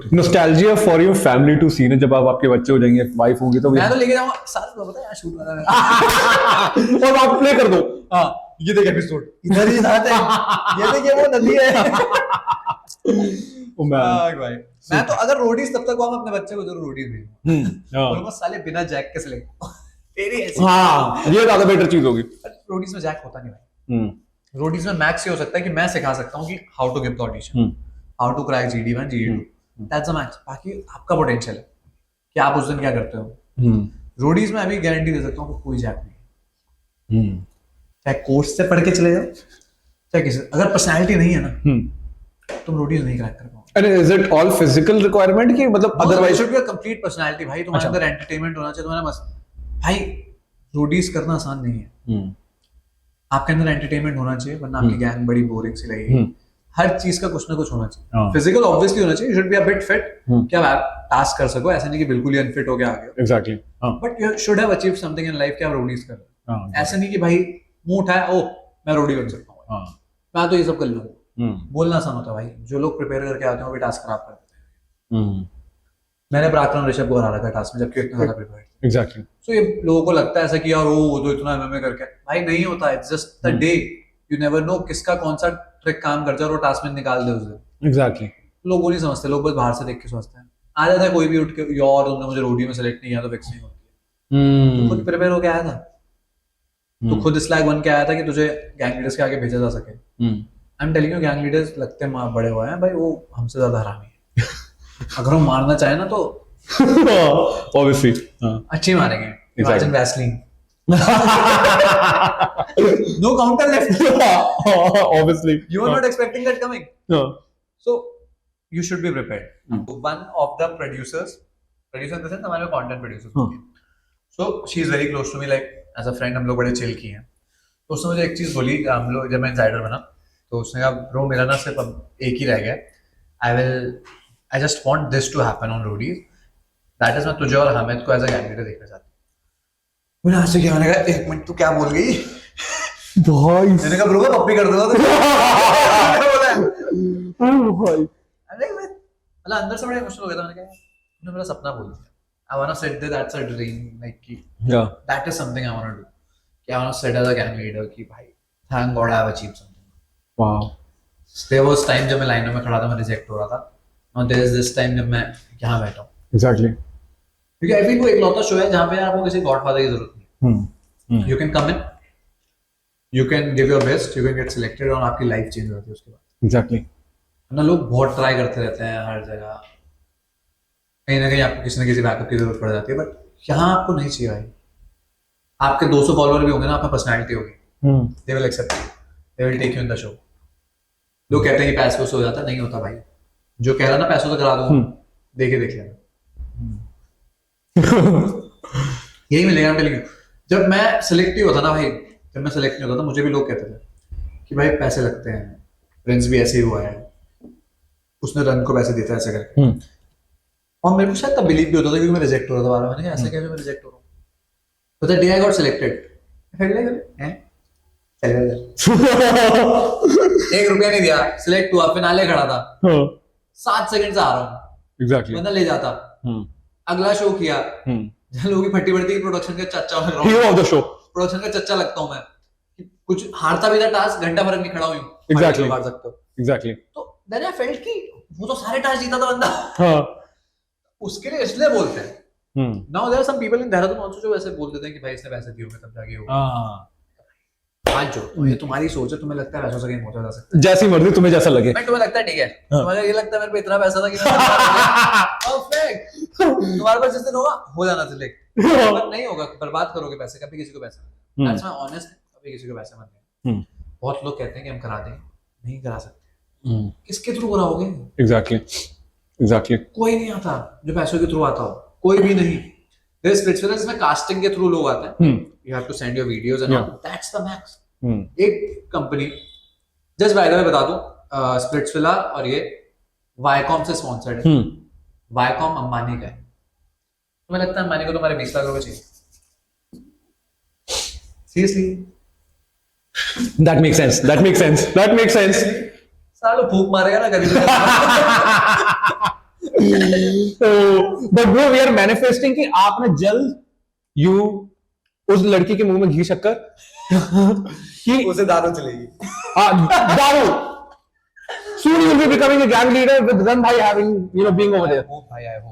होती। Nostalgia for your family to see ना, जब आप आपके बच्चे हो जाएंगे, वाइफ होंगी तो मैं तो लेके जाऊंगा सारे लोग, पता है यार शूट वाला है और आप प्ले कर दो, हाँ ये देख एपिसोड। इधर ही साथ है, ये देखिए वो नदी है। ओ मैन, भाई मैं तो अगर रोडीज तब तक हुआ, मैं अपने बच्चे को जरूर रोडीज भेजूंगा, बोलूंगा साले बिना जैक के से तेरी ऐसी। हाँ ये ज्यादा बेटर चीज होगी। रोडीज में जैक होता नहीं भाई। रोडीज में मैक्स ये हो सकता है कि मैं सिखा सकता हूँ कि how to give the audition, how to crack GD1 GD2, that's the max. बाकी आपका पोटेंशियल है कि आप उस दिन क्या करते हो। रोडीज में अभी गारंटी दे सकता हूँ कोई जैक नहीं है, चाहे कोर्स से पढ़ के चले जाओ, चाहे किसी, अगर पर्सनैलिटी नहीं है ना तुम रोडीज नहीं क्रैक कर पाओगे। अरे is it all physical requirement कि मतलब otherwise should be a complete personality भाई। तुम्हारे अंदर एंटरटेनमेंट होना चाहिए, तुम्हारा मस्त भाई। रोडीज करना आसान नहीं है, आपके अंदर एंटरटेनमेंट होना चाहिए, वरना आपकी गैंग बड़ी बोरिंग सी लगेगी। हर चीज का कुछ ना कुछ होना चाहिए। फिजिकल ऑब्वियसली होना चाहिए, you should be a bit fit कि आप टास्क कर सको, ऐसा नहीं कि बिल्कुल ही अनफिट हो गया आ गए। Exactly, but you should have achieved something in life कि आप रोडीज कर रहे हो। ऐसा नहीं कि भाई मुंह उठाया ओ मैं रोडी बन सकता हूँ, मैं तो ये सब कर लूंगा। बोलना आसान होता है भाई, जो लोग प्रिपेयर करके आते हैं वो भी टास्क खराब कर देते हैं। मैंने पराक्रम ऋषभ को हरा रखा टास्क में, जबकि इतना ज्यादा प्रिपेयर। एग्जैक्टली। सो ये लोगों को लगता है ऐसा कि यार वो तो इतना MMA करके, भाई नहीं होता है। Just the day you never know किसका कौन सा ट्रिक काम करता है और वो टास्क में निकाल दे उस दिन। एग्जैक्टली। लोग वो नहीं समझते, लोग बस बाहर से देख के सोचते हैं। आ जाता है कोई भी उठ के यार तुमने मुझे रोडी में सेलेक्ट नहीं किया तो फिक्स नहीं होती है। तू खुद प्रिपेयर होके आया था, तू खुद इस लायक बन के आया था कि तुझे गैंग लीडर्स के आगे भेजा जा सके। I am telling you, gang leaders लगते हैं बड़े हुए हैं भाई, वो हमसे ज्यादा हरामी है। अगर हम मारना चाहे ना तो obviously अच्छी मारेंगे। Imagine Vaseline, no counter left. obviously You are not expecting that coming. So you should be prepared. One of the producer in the sense हमारे content producers, so she is very close to me, like as a friend हम लोग बड़े chill की हैं। तो उसने मुझे एक चीज बोली, हम लोग जब मैं इंसाइडर बना तो उसने कहा ब्रो मेरा ना सिर्फ अब एक ही रह गया, I just want this to happen on roadies, that is मैं तुझे और हामिद को एज अ गैंग लीडर देखना चाहती हूँ। मैंने आज से क्या, मैंने कहा एक मिनट तू क्या बोल गई भाई, मैंने कहा ब्रो मैं पप्पी कर दूंगा भाई मतलब अंदर से बड़ा इमोशनल हो गया था। मैंने कहा तूने मेरा सपना बोल दिया। I wanna sit there, that's a dream, like कि that is something I wanna do, कि I wanna sit as a gang leader कि भाई thank God I have achieved something. wow, there was time जब मैं लाइनों में खड़ा था, मैं रिजेक्ट हो रहा था, और there is this time जब मैं यहाँ बैठा हूँ। exactly, क्योंकि आई थिंक वो इकलौता शो है जहाँ पे आपको किसी गॉडफादर की जरूरत नहीं है। You can come in, you can give your best, you can get selected और आपकी लाइफ चेंज हो जाती है उसके बाद। exactly, ना लोग बहुत ट्राई करते रहते हैं हर जगह, कहीं ना कहीं आपको किसी न किसी बैकअप की जरूरत पड़ जाती है, बट यहाँ आपको नहीं चाहिए भाई। आपके 200 फॉलोअर भी होंगे ना, आपका पर्सनैलिटी होगी, they will accept you, they will take you in the show. लोग कहते हैं कि पैसों से हो जाता, नहीं होता भाई। जो कह रहा ना पैसों से करा दूंगा, देख लेना यही मिलेगा। जब मैं सिलेक्ट ही होता ना भाई, जब मैं सिलेक्ट नहीं होता था, मुझे भी लोग कहते थे कि भाई पैसे लगते हैं, प्रिंस भी ऐसे ही हुआ है, उसने रन को पैसे देता है ऐसे करके। और मेरे को शायद तब बिलीव भी होता था क्योंकि मैं रिजेक्ट हो रहा था बार बार। मैंने कहा ऐसे कैसे मैं रिजेक्ट हो रहा हूँ। तो the day I got selected, एक रुपया नहीं दिया, सिलेक्ट हुआ, फिनाले खड़ा था, 7 सेकंड से आ रहा हूँ, exactly, बंदा ले जाता। अगला शो किया, जहाँ लोगों की फट्टी पड़ती है, प्रोडक्शन का चच्चा लग रहा हूँ, hero of the show, production का चच्चा लगता हूँ मैं। कुछ हारता भी था टास्क, घंटा भर नहीं खड़ा हुई, exactly, हार सकते हो, exactly, तो देन आई फेल्ट कि वो तो सारे टास्क जीता था बंदा। उसके लिए इसलिए बोलते हैं। Now there are some people in Dehradun also जो ऐसे बोल देते हैं कि भाई इसने पैसे दिए होंगे तब जाके होगा। आज जो ये तुम्हारी सोच है, तुम्हें लगता है पैसों से कहीं पहुंचा जा सकता है, जैसी मर्जी तुम्हें जैसा लगे। मैं तुम्हें लगता है ठीक है, तुम्हें ये लगता है मेरे पे इतना पैसा था कि परफेक्ट, तुम्हारे पास जिस दिन होगा हो जाना सिलेक्ट, पर नहीं होगा, बर्बाद करोगे पैसे, कभी किसी को पैसा नहीं। दैट्स माय ऑनेस्ट, कभी किसी को पैसा मत देना। बहुत लोग कहते हैं कि हम करा दें, नहीं करा सकते। किसके थ्रू कराओगे? एग्जैक्टली, एग्जैक्टली, कोई नहीं आता जो पैसों के थ्रू आता हो, कोई भी नहीं। देयर इज स्प्लिट्सविला जिसमें कास्टिंग के थ्रू लोग आते हैं, you have to send your videos and that's the max. एक company, just by the way बता दूं, स्प्लिट्सविला और ये वायकॉम से स्पॉन्सर्ड है। वायकॉम अंबानी का है। तुम्हें लगता है अंबानी को तुम्हारे 20 लाख रुपए चाहिए? Seriously? that makes sense, that makes sense, that makes sense. सालों फूक मारेगा ना कभी। But bro we are manifesting कि आप ना जल्द यू उस लड़की के मुंह में घी शक्कर कि उसे दारू चलेगी. दारू soon you'll be becoming a gang leader with Ran bhai having being over there. I hope.